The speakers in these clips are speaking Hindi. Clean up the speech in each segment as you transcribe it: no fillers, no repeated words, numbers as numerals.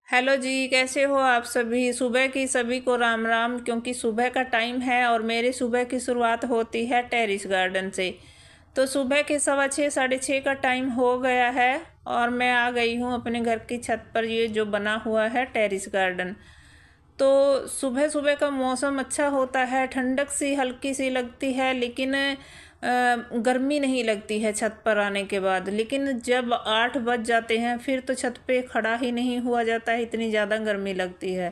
हेलो जी, कैसे हो आप सभी। सुबह की सभी को राम राम। क्योंकि सुबह का टाइम है और मेरी सुबह की शुरुआत होती है टेरिस गार्डन से। तो सुबह के 6:15 6:30 का टाइम हो गया है और मैं आ गई हूँ अपने घर की छत पर, ये जो बना हुआ है टेरिस गार्डन। तो सुबह सुबह का मौसम अच्छा होता है, ठंडक सी हल्की सी लगती है, लेकिन गर्मी नहीं लगती है छत पर आने के बाद। लेकिन जब 8 बज जाते हैं फिर तो छत पे खड़ा ही नहीं हुआ जाता है, इतनी ज़्यादा गर्मी लगती है।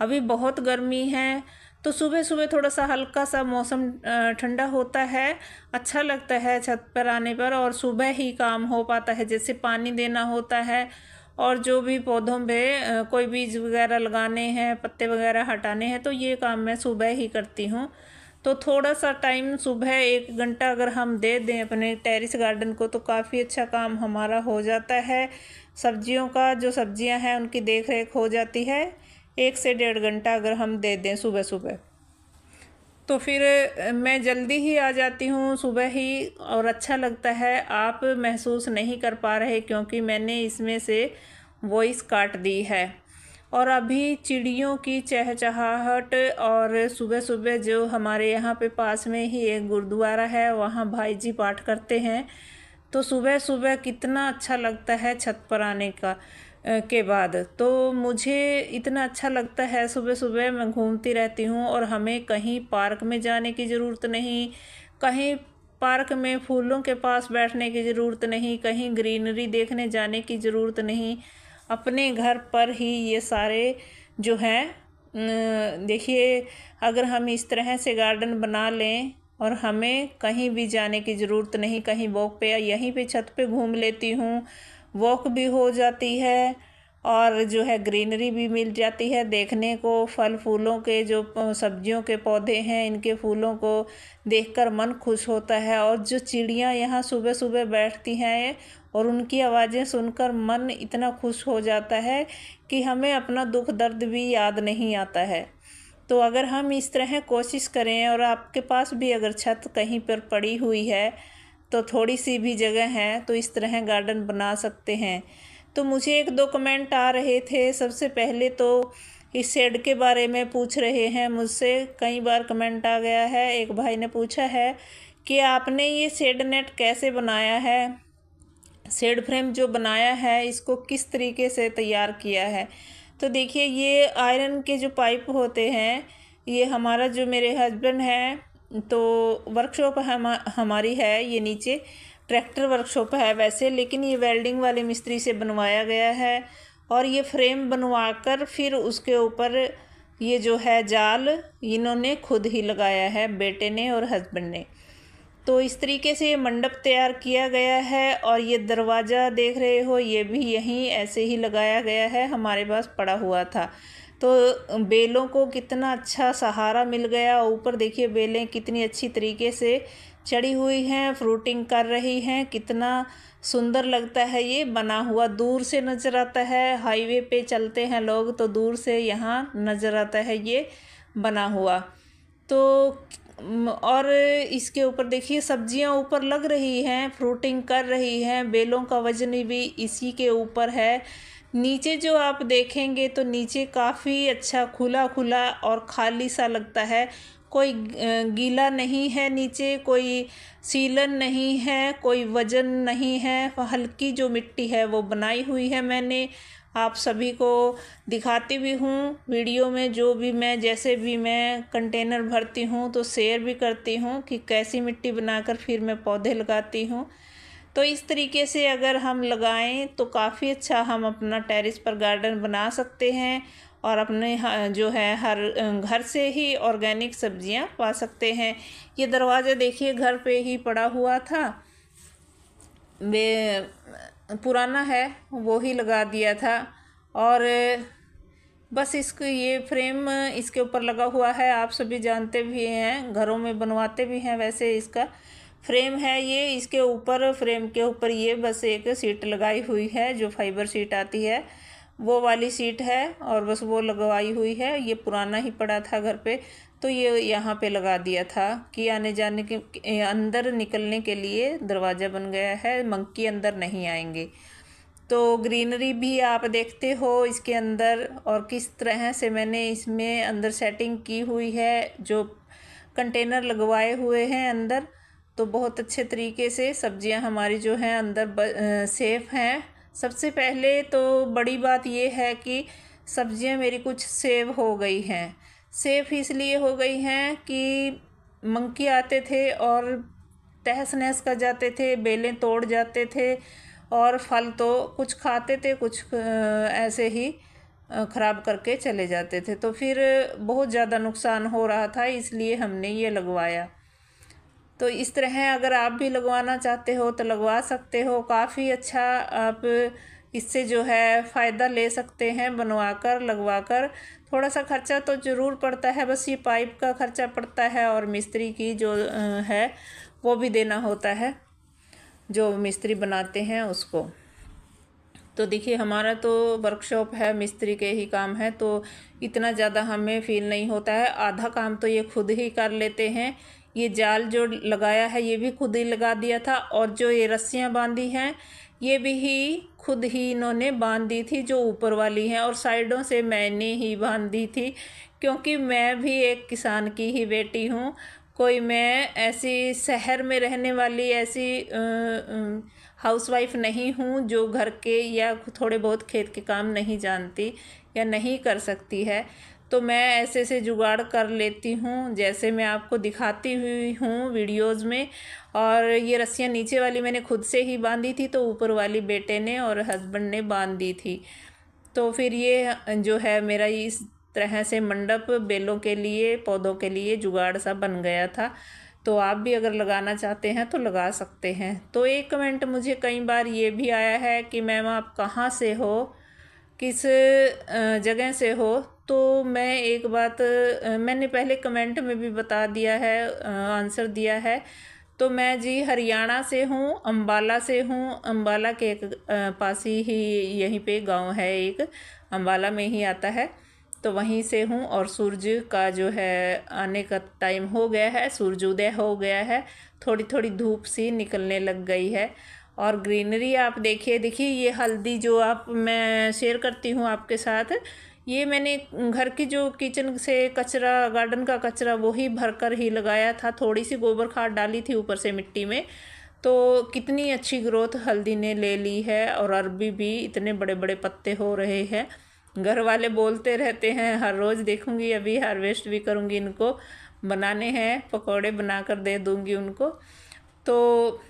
अभी बहुत गर्मी है। तो सुबह सुबह थोड़ा सा हल्का सा मौसम ठंडा होता है, अच्छा लगता है छत पर आने पर। और सुबह ही काम हो पाता है, जैसे पानी देना होता है और जो भी पौधों पे कोई बीज वगैरह लगाने हैं, पत्ते वगैरह हटाने हैं, तो ये काम मैं सुबह ही करती हूँ। तो थोड़ा सा टाइम सुबह 1 घंटा अगर हम दे दें अपने टेरिस गार्डन को तो काफ़ी अच्छा काम हमारा हो जाता है। सब्जियों का जो सब्जियां हैं उनकी देख रेख हो जाती है। 1 से 1.5 घंटा अगर हम दे दें सुबह सुबह तो फिर मैं जल्दी ही आ जाती हूँ सुबह ही, और अच्छा लगता है। आप महसूस नहीं कर पा रहे क्योंकि मैंने इसमें से वॉइस काट दी है। और अभी चिड़ियों की चहचहाहट, और सुबह सुबह जो हमारे यहाँ पे पास में ही एक गुरुद्वारा है, वहाँ भाई जी पाठ करते हैं। तो सुबह सुबह कितना अच्छा लगता है छत पर आने का के बाद। तो मुझे इतना अच्छा लगता है, सुबह सुबह मैं घूमती रहती हूँ। और हमें कहीं पार्क में जाने की ज़रूरत नहीं, कहीं पार्क में फूलों के पास बैठने की ज़रूरत नहीं, कहीं ग्रीनरी देखने जाने की ज़रूरत नहीं। अपने घर पर ही ये सारे जो हैं, देखिए, अगर हम इस तरह से गार्डन बना लें और हमें कहीं भी जाने की ज़रूरत नहीं, कहीं वॉक पे या यहीं पे छत पे घूम लेती हूँ, वॉक भी हो जाती है और जो है ग्रीनरी भी मिल जाती है देखने को। फल फूलों के जो सब्जियों के पौधे हैं, इनके फूलों को देखकर मन खुश होता है। और जो चिड़ियाँ यहाँ सुबह सुबह बैठती हैं और उनकी आवाज़ें सुनकर मन इतना खुश हो जाता है कि हमें अपना दुख दर्द भी याद नहीं आता है। तो अगर हम इस तरह कोशिश करें, और आपके पास भी अगर छत कहीं पर पड़ी हुई है तो थोड़ी सी भी जगह है तो इस तरह गार्डन बना सकते हैं। तो मुझे 1-2 कमेंट आ रहे थे। सबसे पहले तो इस शेड के बारे में पूछ रहे हैं मुझसे, कई बार कमेंट आ गया है। एक भाई ने पूछा है कि आपने ये शेड नेट कैसे बनाया है, शेड फ्रेम जो बनाया है इसको किस तरीके से तैयार किया है। तो देखिए, ये आयरन के जो पाइप होते हैं, ये हमारा जो मेरे हस्बैंड हैं, तो वर्कशॉप हमारी है, ये नीचे ट्रैक्टर वर्कशॉप है वैसे, लेकिन ये वेल्डिंग वाले मिस्त्री से बनवाया गया है। और ये फ्रेम बनवाकर फिर उसके ऊपर ये जो है जाल इन्होंने खुद ही लगाया है, बेटे ने और हस्बैंड ने। तो इस तरीके से ये मंडप तैयार किया गया है। और ये दरवाज़ा देख रहे हो, ये भी यहीं ऐसे ही लगाया गया है, हमारे पास पड़ा हुआ था। तो बेलों को कितना अच्छा सहारा मिल गया। ऊपर देखिए बेलें कितनी अच्छी तरीके से चढ़ी हुई हैं, फ्रूटिंग कर रही हैं, कितना सुंदर लगता है। ये बना हुआ दूर से नज़र आता है, हाईवे पे चलते हैं लोग तो दूर से यहाँ नज़र आता है ये बना हुआ। तो और इसके ऊपर देखिए सब्जियां ऊपर लग रही हैं, फ्रूटिंग कर रही हैं, बेलों का वजन भी इसी के ऊपर है। नीचे जो आप देखेंगे तो नीचे काफ़ी अच्छा खुला खुला और खाली सा लगता है। कोई गीला नहीं है, नीचे कोई सीलन नहीं है, कोई वजन नहीं है। हल्की जो मिट्टी है वो बनाई हुई है मैंने, आप सभी को दिखाती भी हूँ वीडियो में। जो भी मैं जैसे भी मैं कंटेनर भरती हूँ तो शेयर भी करती हूँ कि कैसी मिट्टी बनाकर फिर मैं पौधे लगाती हूँ। तो इस तरीके से अगर हम लगाएं तो काफ़ी अच्छा हम अपना टेरिस पर गार्डन बना सकते हैं और अपने जो है हर घर से ही ऑर्गेनिक सब्जियां पा सकते हैं। ये दरवाज़ा देखिए घर पे ही पड़ा हुआ था, वे पुराना है, वो ही लगा दिया था। और बस इसको ये फ्रेम इसके ऊपर लगा हुआ है, आप सभी जानते भी हैं, घरों में बनवाते भी हैं वैसे। इसका फ्रेम है ये, इसके ऊपर फ्रेम के ऊपर ये बस एक सीट लगाई हुई है, जो फाइबर सीट आती है वो वाली सीट है, और बस वो लगवाई हुई है। ये पुराना ही पड़ा था घर पे, तो ये यहाँ पे लगा दिया था कि आने जाने के अंदर निकलने के लिए दरवाज़ा बन गया है, मंकी अंदर नहीं आएंगे। तो ग्रीनरी भी आप देखते हो इसके अंदर, और किस तरह से मैंने इसमें अंदर सेटिंग की हुई है, जो कंटेनर लगवाए हुए हैं अंदर, तो बहुत अच्छे तरीके से सब्जियां हमारी जो हैं अंदर सेफ़ हैं। सबसे पहले तो बड़ी बात ये है कि सब्जियां मेरी कुछ सेव हो गई हैं। सेफ इसलिए हो गई हैं कि मंकी आते थे और तहस नहस कर जाते थे, बेलें तोड़ जाते थे, और फल तो कुछ खाते थे, कुछ ऐसे ही ख़राब करके चले जाते थे। तो फिर बहुत ज़्यादा नुकसान हो रहा था, इसलिए हमने ये लगवाया। तो इस तरह अगर आप भी लगवाना चाहते हो तो लगवा सकते हो। काफ़ी अच्छा आप इससे जो है फ़ायदा ले सकते हैं बनवा कर, लगवा कर। थोड़ा सा खर्चा तो ज़रूर पड़ता है, बस ये पाइप का खर्चा पड़ता है, और मिस्त्री की जो है वो भी देना होता है, जो मिस्त्री बनाते हैं उसको। तो देखिए हमारा तो वर्कशॉप है, मिस्त्री के ही काम है, तो इतना ज़्यादा हमें फील नहीं होता है। आधा काम तो ये खुद ही कर लेते हैं। ये जाल जो लगाया है ये भी खुद ही लगा दिया था, और जो ये रस्सियाँ बांधी हैं ये भी खुद ही इन्होंने बांध दी थी, जो ऊपर वाली हैं, और साइडों से मैंने ही बांध दी थी, क्योंकि मैं भी एक किसान की ही बेटी हूँ। कोई मैं ऐसी शहर में रहने वाली ऐसी हाउसवाइफ नहीं हूँ जो घर के या थोड़े बहुत खेत के काम नहीं जानती या नहीं कर सकती है। तो मैं ऐसे से जुगाड़ कर लेती हूँ, जैसे मैं आपको दिखाती हुई हूँ वीडियोस में। और ये रस्सियाँ नीचे वाली मैंने खुद से ही बांधी थी, तो ऊपर वाली बेटे ने और हस्बैंड ने बांध दी थी। तो फिर ये जो है मेरा इस तरह से मंडप बेलों के लिए, पौधों के लिए जुगाड़ सा बन गया था। तो आप भी अगर लगाना चाहते हैं तो लगा सकते हैं। तो एक कमेंट मुझे कई बार ये भी आया है कि मैम आप कहाँ से हो, किस जगह से हो। तो मैं एक बात मैंने पहले कमेंट में भी बता दिया है, आंसर दिया है। तो मैं जी हरियाणा से हूँ, अंबाला से हूँ। अंबाला के एक पास ही यहीं पे गांव है, एक अंबाला में ही आता है, तो वहीं से हूँ। और सूरज का जो है आने का टाइम हो गया है, सूरजोदय हो गया है, थोड़ी थोड़ी धूप सी निकलने लग गई है। और ग्रीनरी आप देखिए, देखिए ये हल्दी जो आप मैं शेयर करती हूँ आपके साथ, ये मैंने घर की जो किचन से कचरा, गार्डन का कचरा, वो ही भर कर ही लगाया था। थोड़ी सी गोबर खाद डाली थी ऊपर से मिट्टी में, तो कितनी अच्छी ग्रोथ हल्दी ने ले ली है। और अरबी भी इतने बड़े बड़े पत्ते हो रहे हैं। घर वाले बोलते रहते हैं, हर रोज़ देखूंगी, अभी हार्वेस्ट भी करूंगी, इनको बनाने हैं, पकौड़े बनाकर दे दूंगी उनको। तो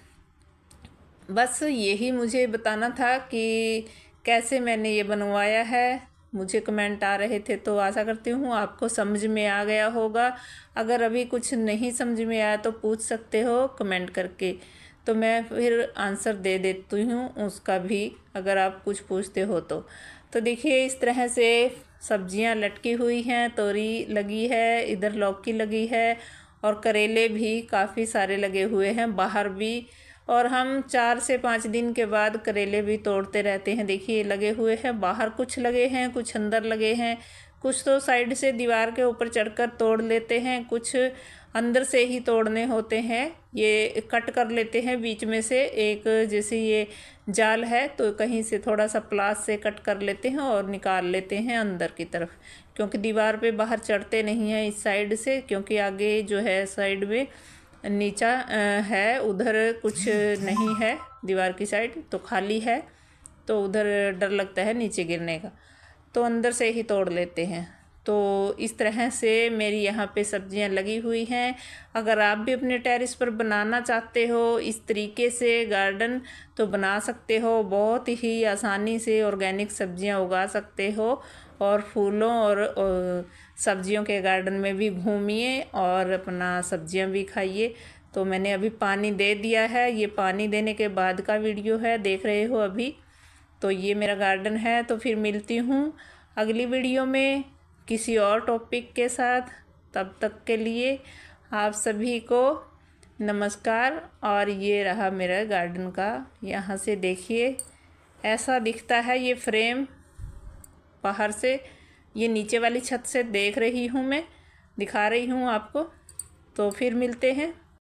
बस यही मुझे बताना था कि कैसे मैंने ये बनवाया है। मुझे कमेंट आ रहे थे, तो आशा करती हूँ आपको समझ में आ गया होगा। अगर अभी कुछ नहीं समझ में आया तो पूछ सकते हो कमेंट करके, तो मैं फिर आंसर दे देती हूँ उसका भी, अगर आप कुछ पूछते हो तो देखिए इस तरह से सब्जियां लटकी हुई हैं। तोरी लगी है, इधर लौकी लगी है, और करेले भी काफ़ी सारे लगे हुए हैं बाहर भी। और हम 4 से 5 दिन के बाद करेले भी तोड़ते रहते हैं। देखिए लगे हुए हैं, बाहर कुछ लगे हैं, कुछ अंदर लगे हैं, कुछ तो साइड से दीवार के ऊपर चढ़कर तोड़ लेते हैं, कुछ अंदर से ही तोड़ने होते हैं। ये कट कर लेते हैं बीच में से, एक जैसे ये जाल है तो कहीं से थोड़ा सा प्लास से कट कर लेते हैं और निकाल लेते हैं अंदर की तरफ, क्योंकि दीवार पे बाहर चढ़ते नहीं हैं इस साइड से, क्योंकि आगे जो है साइड में नीचा है, उधर कुछ नहीं है, दीवार की साइड तो खाली है, तो उधर डर लगता है नीचे गिरने का, तो अंदर से ही तोड़ लेते हैं। तो इस तरह से मेरी यहाँ पे सब्जियाँ लगी हुई हैं। अगर आप भी अपने टेरेस पर बनाना चाहते हो इस तरीके से गार्डन, तो बना सकते हो। बहुत ही आसानी से ऑर्गेनिक सब्जियाँ उगा सकते हो, और फूलों और सब्जियों के गार्डन में भी घूमिए और अपना सब्जियां भी खाइए। तो मैंने अभी पानी दे दिया है, ये पानी देने के बाद का वीडियो है, देख रहे हो अभी। तो ये मेरा गार्डन है। तो फिर मिलती हूँ अगली वीडियो में किसी और टॉपिक के साथ। तब तक के लिए आप सभी को नमस्कार। और ये रहा मेरा गार्डन का, यहाँ से देखिए ऐसा दिखता है ये फ्रेम बाहर से। ये नीचे वाली छत से देख रही हूँ मैं, दिखा रही हूँ आपको। तो फिर मिलते हैं।